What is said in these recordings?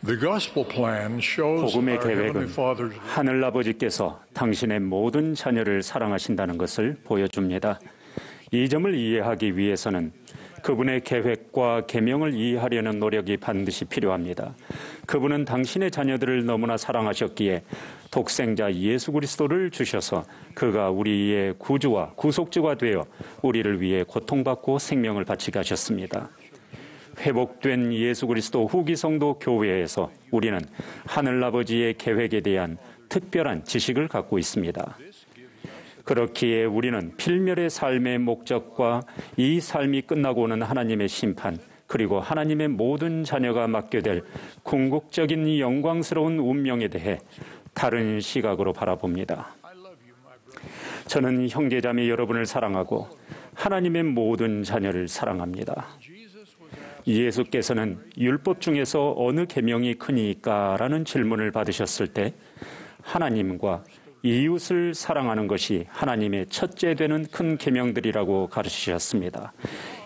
The gospel plan shows 복음의 our Heavenly 계획은 Father's 하늘아버지께서 당신의 모든 자녀를 사랑하신다는 것을 보여줍니다. 이 점을 이해하기 위해서는 그분의 계획과 계명을 이해하려는 노력이 반드시 필요합니다. 그분은 당신의 자녀들을 너무나 사랑하셨기에 독생자 예수 그리스도를 주셔서 그가 우리의 구주와 구속주가 되어 우리를 위해 고통받고 생명을 바치게 하셨습니다. 회복된 예수 그리스도 후기 성도 교회에서 우리는 하늘아버지의 계획에 대한 특별한 지식을 갖고 있습니다. 그렇기에 우리는 필멸의 삶의 목적과 이 삶이 끝나고 오는 하나님의 심판, 그리고 하나님의 모든 자녀가 맡게 될 궁극적인 영광스러운 운명에 대해 다른 시각으로 바라봅니다. 저는 형제자매 여러분을 사랑하고 하나님의 모든 자녀를 사랑합니다. 예수께서는 율법 중에서 어느 계명이 크니까? 라는 질문을 받으셨을 때 하나님과 이웃을 사랑하는 것이 하나님의 첫째 되는 큰 계명들이라고 가르치셨습니다.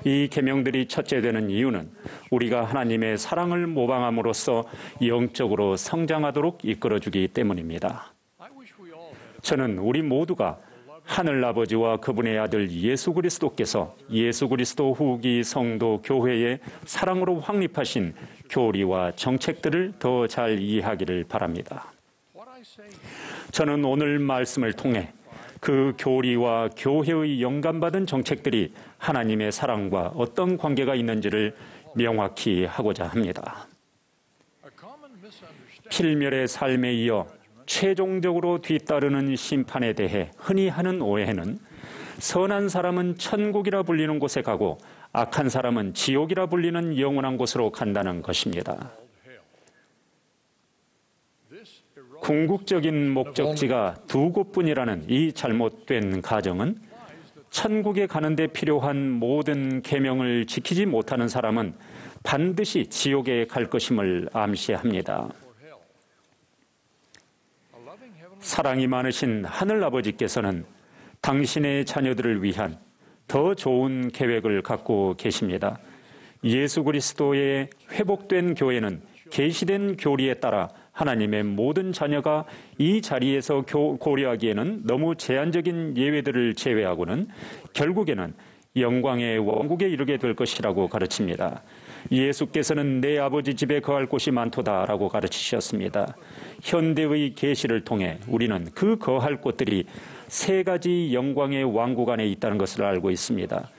이 계명들이 첫째 되는 이유는 우리가 하나님의 사랑을 모방함으로써 영적으로 성장하도록 이끌어주기 때문입니다. 저는 우리 모두가 하늘아버지와 그분의 아들 예수 그리스도께서 예수 그리스도 후기 성도 교회의 사랑으로 확립하신 교리와 정책들을 더 잘 이해하기를 바랍니다. 저는 오늘 말씀을 통해 그 교리와 교회의 영감받은 정책들이 하나님의 사랑과 어떤 관계가 있는지를 명확히 하고자 합니다. 필멸의 삶에 이어 최종적으로 뒤따르는 심판에 대해 흔히 하는 오해는 선한 사람은 천국이라 불리는 곳에 가고 악한 사람은 지옥이라 불리는 영원한 곳으로 간다는 것입니다. 궁극적인 목적지가 두 곳뿐이라는 이 잘못된 가정은 천국에 가는 데 필요한 모든 계명을 지키지 못하는 사람은 반드시 지옥에 갈 것임을 암시합니다. 사랑이 많으신 하늘아버지께서는 당신의 자녀들을 위한 더 좋은 계획을 갖고 계십니다. 예수 그리스도의 회복된 교회는 계시된 교리에 따라 하나님의 모든 자녀가 이 자리에서 고려하기에는 너무 제한적인 예외들을 제외하고는 결국에는 영광의 왕국에 이르게 될 것이라고 가르칩니다. 예수께서는 내 아버지 집에 거할 곳이 많도다라고 가르치셨습니다. 현대의 계시를 통해 우리는 그 거할 곳들이 세 가지 영광의 왕국 안에 있다는 것을 알고 있습니다.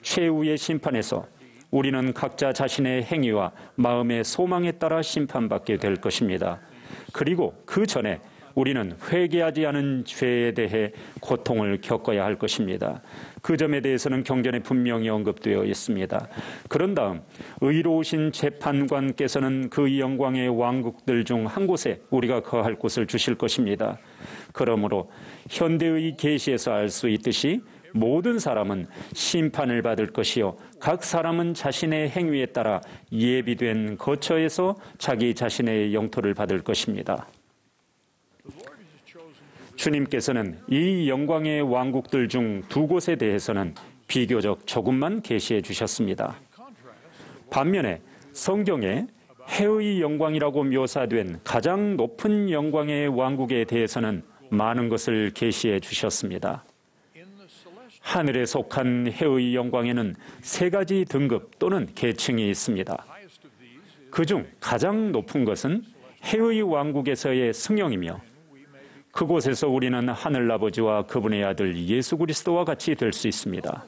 최후의 심판에서 우리는 각자 자신의 행위와 마음의 소망에 따라 심판받게 될 것입니다. 그리고 그 전에 우리는 회개하지 않은 죄에 대해 고통을 겪어야 할 것입니다. 그 점에 대해서는 경전에 분명히 언급되어 있습니다. 그런 다음 의로우신 재판관께서는 그 영광의 왕국들 중 한 곳에 우리가 거할 곳을 주실 것입니다. 그러므로 현대의 계시에서 알 수 있듯이 모든 사람은 심판을 받을 것이요 각 사람은 자신의 행위에 따라 예비된 거처에서 자기 자신의 영토를 받을 것입니다. 주님께서는 이 영광의 왕국들 중 두 곳에 대해서는 비교적 조금만 계시해 주셨습니다. 반면에 성경에 해의 영광이라고 묘사된 가장 높은 영광의 왕국에 대해서는 많은 것을 계시해 주셨습니다. 하늘에 속한 해의 영광에는 세 가지 등급 또는 계층이 있습니다. 그중 가장 높은 것은 해의 왕국에서의 승령이며 그곳에서 우리는 하늘아버지와 그분의 아들 예수 그리스도와 같이 될 수 있습니다.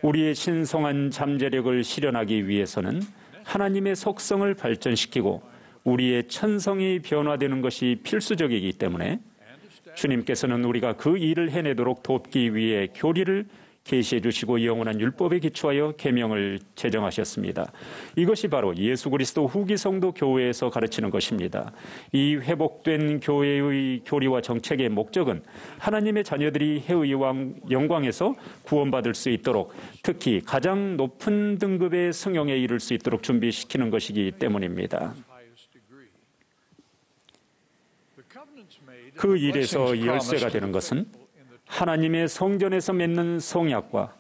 우리의 신성한 잠재력을 실현하기 위해서는 하나님의 속성을 발전시키고 우리의 천성이 변화되는 것이 필수적이기 때문에 주님께서는 우리가 그 일을 해내도록 돕기 위해 교리를 계시해 주시고 영원한 율법에 기초하여 계명을 제정하셨습니다. 이것이 바로 예수 그리스도 후기 성도 교회에서 가르치는 것입니다. 이 회복된 교회의 교리와 정책의 목적은 하나님의 자녀들이 해의 영광에서 구원받을 수 있도록 특히 가장 높은 등급의 성령에 이를 수 있도록 준비시키는 것이기 때문입니다. 그 일에서 열쇠가 되는 것은 하나님의 성전에서 맺는 성약과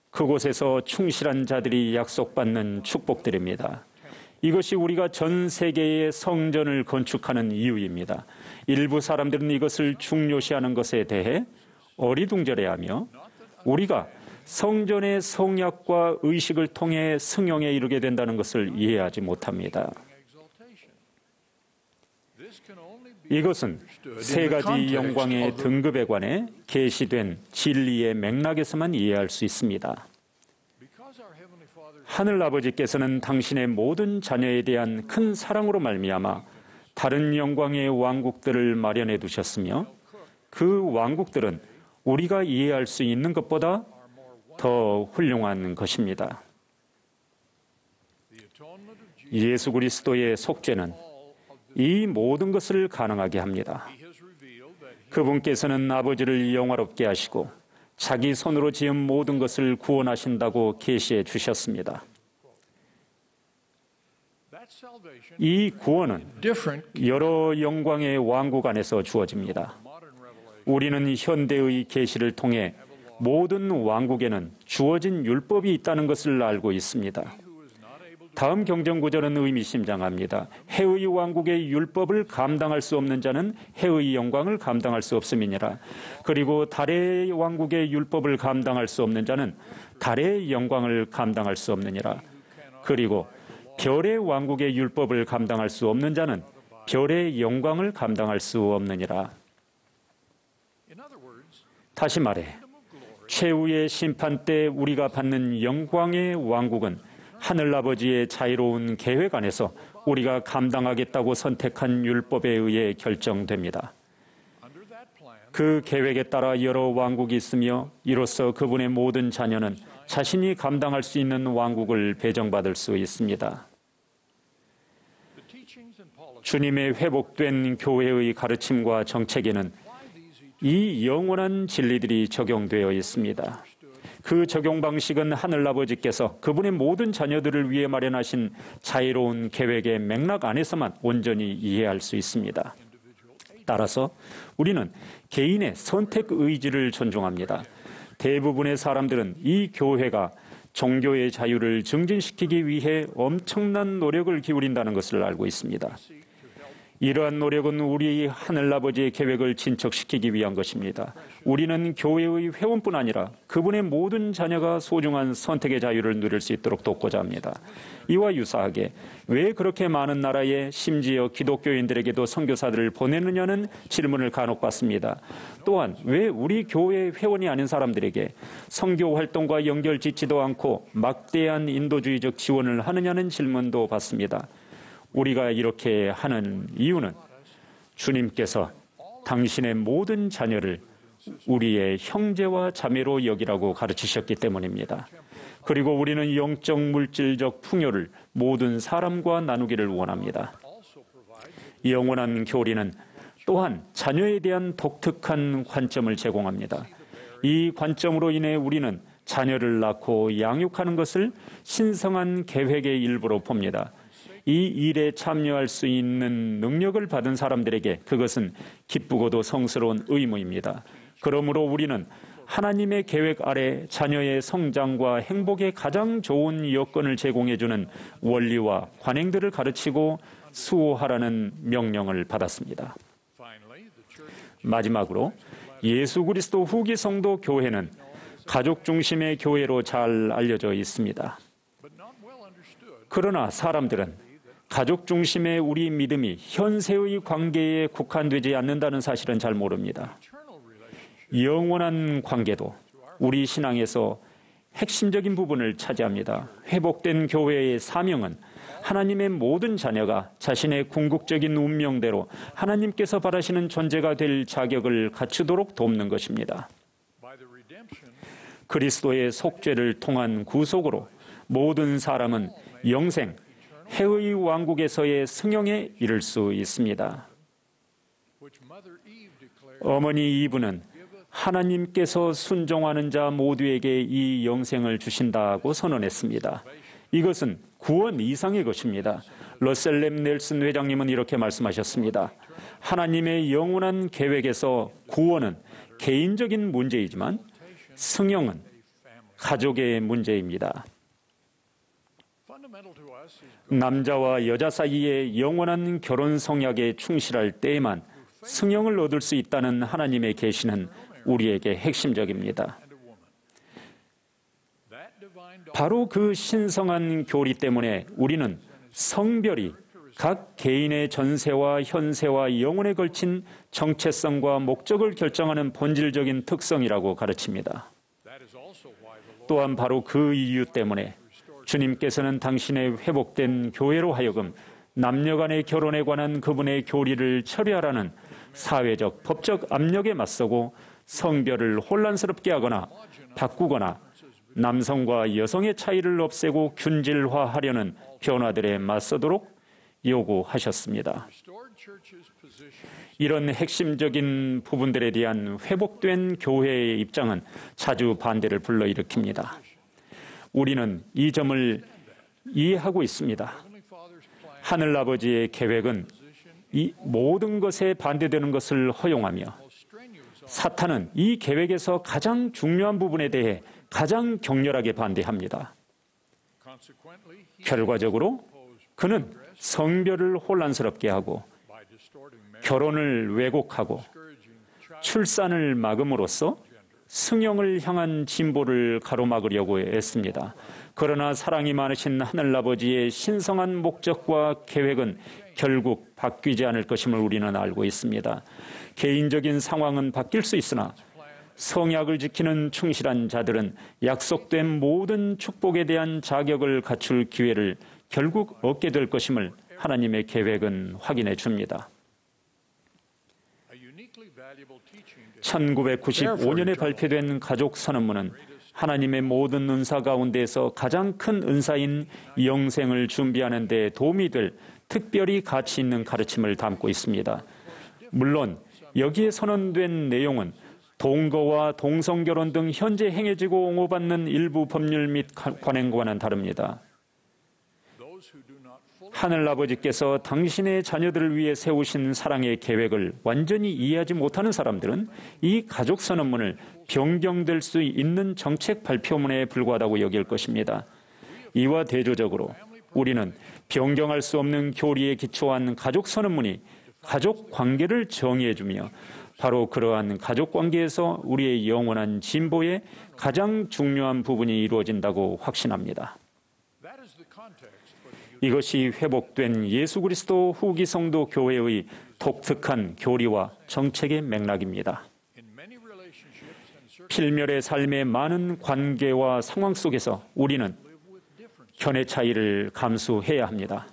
그곳에서 충실한 자들이 약속받는 축복들입니다. 이것이 우리가 전 세계에 성전을 건축하는 이유입니다. 일부 사람들은 이것을 중요시하는 것에 대해 어리둥절해하며 우리가 성전의 성약과 의식을 통해 승용에 이르게 된다는 것을 이해하지 못합니다. 이것은 세 가지 영광의 등급에 관해 계시된 진리의 맥락에서만 이해할 수 있습니다. 하늘아버지께서는 당신의 모든 자녀에 대한 큰 사랑으로 말미암아 다른 영광의 왕국들을 마련해 두셨으며 그 왕국들은 우리가 이해할 수 있는 것보다 더 훌륭한 것입니다. 예수 그리스도의 속죄는 이 모든 것을 가능하게 합니다. 그분께서는 아버지를 영화롭게 하시고 자기 손으로 지은 모든 것을 구원하신다고 계시해 주셨습니다. 이 구원은 여러 영광의 왕국 안에서 주어집니다. 우리는 현대의 계시를 통해 모든 왕국에는 주어진 율법이 있다는 것을 알고 있습니다. 다음 경전구절은 의미심장합니다. 해의 왕국의 율법을 감당할 수 없는 자는 해의 영광을 감당할 수 없음이니라. 그리고 달의 왕국의 율법을 감당할 수 없는 자는 달의 영광을 감당할 수 없느니라. 그리고 별의 왕국의 율법을 감당할 수 없는 자는 별의 영광을 감당할 수 없느니라. 다시 말해 최후의 심판 때 우리가 받는 영광의 왕국은 하늘아버지의 자유로운 계획 안에서 우리가 감당하겠다고 선택한 율법에 의해 결정됩니다. 그 계획에 따라 여러 왕국이 있으며 이로써 그분의 모든 자녀는 자신이 감당할 수 있는 왕국을 배정받을 수 있습니다. 주님의 회복된 교회의 가르침과 정책에는 이 영원한 진리들이 적용되어 있습니다. 그 적용 방식은 하늘아버지께서 그분의 모든 자녀들을 위해 마련하신 자유로운 계획의 맥락 안에서만 온전히 이해할 수 있습니다. 따라서 우리는 개인의 선택 의지를 존중합니다. 대부분의 사람들은 이 교회가 종교의 자유를 증진시키기 위해 엄청난 노력을 기울인다는 것을 알고 있습니다. 이러한 노력은 우리 하늘아버지의 계획을 진척시키기 위한 것입니다. 우리는 교회의 회원뿐 아니라 그분의 모든 자녀가 소중한 선택의 자유를 누릴 수 있도록 돕고자 합니다. 이와 유사하게 왜 그렇게 많은 나라에 심지어 기독교인들에게도 선교사들을 보내느냐는 질문을 간혹 받습니다. 또한 왜 우리 교회 회원이 아닌 사람들에게 선교 활동과 연결짓지도 않고 막대한 인도주의적 지원을 하느냐는 질문도 받습니다. 우리가 이렇게 하는 이유는 주님께서 당신의 모든 자녀를 우리의 형제와 자매로 여기라고 가르치셨기 때문입니다. 그리고 우리는 영적 물질적 풍요를 모든 사람과 나누기를 원합니다. 영원한 교리는 또한 자녀에 대한 독특한 관점을 제공합니다. 이 관점으로 인해 우리는 자녀를 낳고 양육하는 것을 신성한 계획의 일부로 봅니다. 이 일에 참여할 수 있는 능력을 받은 사람들에게 그것은 기쁘고도 성스러운 의무입니다. 그러므로 우리는 하나님의 계획 아래 자녀의 성장과 행복에 가장 좋은 여건을 제공해주는 원리와 관행들을 가르치고 수호하라는 명령을 받았습니다. 마지막으로 예수 그리스도 후기 성도 교회는 가족 중심의 교회로 잘 알려져 있습니다. 그러나 사람들은 가족 중심의 우리 믿음이 현세의 관계에 국한되지 않는다는 사실은 잘 모릅니다. 영원한 관계도 우리 신앙에서 핵심적인 부분을 차지합니다. 회복된 교회의 사명은 하나님의 모든 자녀가 자신의 궁극적인 운명대로 하나님께서 바라시는 존재가 될 자격을 갖추도록 돕는 것입니다. 그리스도의 속죄를 통한 구속으로 모든 사람은 영생, 해의 왕국에서의 승용에 이를 수 있습니다. 어머니 이브는 하나님께서 순종하는 자 모두에게 이 영생을 주신다고 선언했습니다. 이것은 구원 이상의 것입니다. 러셀 넬슨 회장님은 이렇게 말씀하셨습니다. 하나님의 영원한 계획에서 구원은 개인적인 문제이지만 승용은 가족의 문제입니다. 남자와 여자 사이의 영원한 결혼 성약에 충실할 때에만 승형을 얻을 수 있다는 하나님의 계시는 우리에게 핵심적입니다. 바로 그 신성한 교리 때문에 우리는 성별이 각 개인의 전세와 현세와 영혼에 걸친 정체성과 목적을 결정하는 본질적인 특성이라고 가르칩니다. 또한 바로 그 이유 때문에 주님께서는 당신의 회복된 교회로 하여금 남녀 간의 결혼에 관한 그분의 교리를 처리하라는 사회적, 법적 압력에 맞서고 성별을 혼란스럽게 하거나 바꾸거나 남성과 여성의 차이를 없애고 균질화하려는 변화들에 맞서도록 요구하셨습니다. 이런 핵심적인 부분들에 대한 회복된 교회의 입장은 자주 반대를 불러일으킵니다. 우리는 이 점을 이해하고 있습니다. 하늘아버지의 계획은 이 모든 것에 반대되는 것을 허용하며 사탄은 이 계획에서 가장 중요한 부분에 대해 가장 격렬하게 반대합니다. 결과적으로 그는 성별을 혼란스럽게 하고 결혼을 왜곡하고 출산을 막음으로써 승형을 향한 진보를 가로막으려고 애씁니다. 그러나 사랑이 많으신 하늘아버지의 신성한 목적과 계획은 결국 바뀌지 않을 것임을 우리는 알고 있습니다. 개인적인 상황은 바뀔 수 있으나 성약을 지키는 충실한 자들은 약속된 모든 축복에 대한 자격을 갖출 기회를 결국 얻게 될 것임을 하나님의 계획은 확인해 줍니다. 1995년에 발표된 가족 선언문은 하나님의 모든 은사 가운데서 가장 큰 은사인 영생을 준비하는 데 도움이 될 특별히 가치 있는 가르침을 담고 있습니다. 물론 여기에 선언된 내용은 동거와 동성결혼 등 현재 행해지고 옹호받는 일부 법률 및 관행과는 다릅니다. 하늘아버지께서 당신의 자녀들을 위해 세우신 사랑의 계획을 완전히 이해하지 못하는 사람들은 이 가족선언문을 변경될 수 있는 정책 발표문에 불과하다고 여길 것입니다. 이와 대조적으로 우리는 변경할 수 없는 교리에 기초한 가족선언문이 가족관계를 정의해주며 바로 그러한 가족관계에서 우리의 영원한 진보의 가장 중요한 부분이 이루어진다고 확신합니다. 이것이 회복된 예수 그리스도 후기 성도 교회의 독특한 교리와 정책의 맥락입니다. 필멸의 삶의 많은 관계와 상황 속에서 우리는 견해 차이를 감수해야 합니다.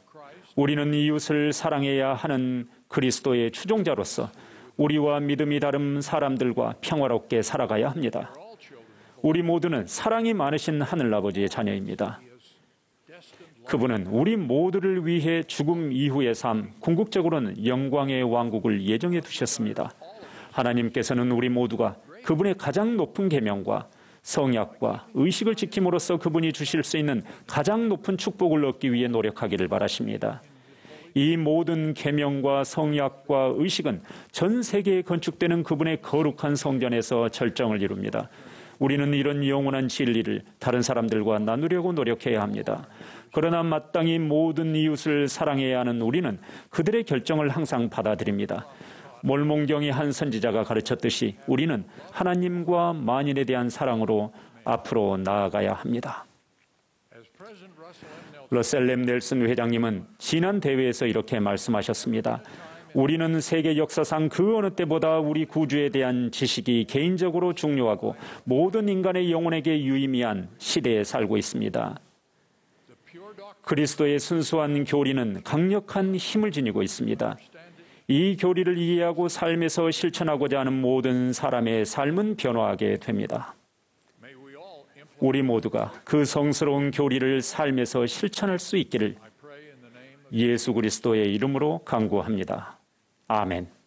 우리는 이웃을 사랑해야 하는 그리스도의 추종자로서 우리와 믿음이 다른 사람들과 평화롭게 살아가야 합니다. 우리 모두는 사랑이 많으신 하늘아버지의 자녀입니다. 그분은 우리 모두를 위해 죽음 이후의 삶, 궁극적으로는 영광의 왕국을 예정해 두셨습니다. 하나님께서는 우리 모두가 그분의 가장 높은 계명과 성약과 의식을 지킴으로써 그분이 주실 수 있는 가장 높은 축복을 얻기 위해 노력하기를 바라십니다. 이 모든 계명과 성약과 의식은 전 세계에 건축되는 그분의 거룩한 성전에서 절정을 이룹니다. 우리는 이런 영원한 진리를 다른 사람들과 나누려고 노력해야 합니다. 그러나 마땅히 모든 이웃을 사랑해야 하는 우리는 그들의 결정을 항상 받아들입니다. 몰몬경의 한 선지자가 가르쳤듯이 우리는 하나님과 만인에 대한 사랑으로 앞으로 나아가야 합니다. 러셀 M. 넬슨 회장님은 지난 대회에서 이렇게 말씀하셨습니다. 우리는 세계 역사상 그 어느 때보다 우리 구주에 대한 지식이 개인적으로 중요하고 모든 인간의 영혼에게 유의미한 시대에 살고 있습니다. 그리스도의 순수한 교리는 강력한 힘을 지니고 있습니다. 이 교리를 이해하고 삶에서 실천하고자 하는 모든 사람의 삶은 변화하게 됩니다. 우리 모두가 그 성스러운 교리를 삶에서 실천할 수 있기를 예수 그리스도의 이름으로 간구합니다. 아멘.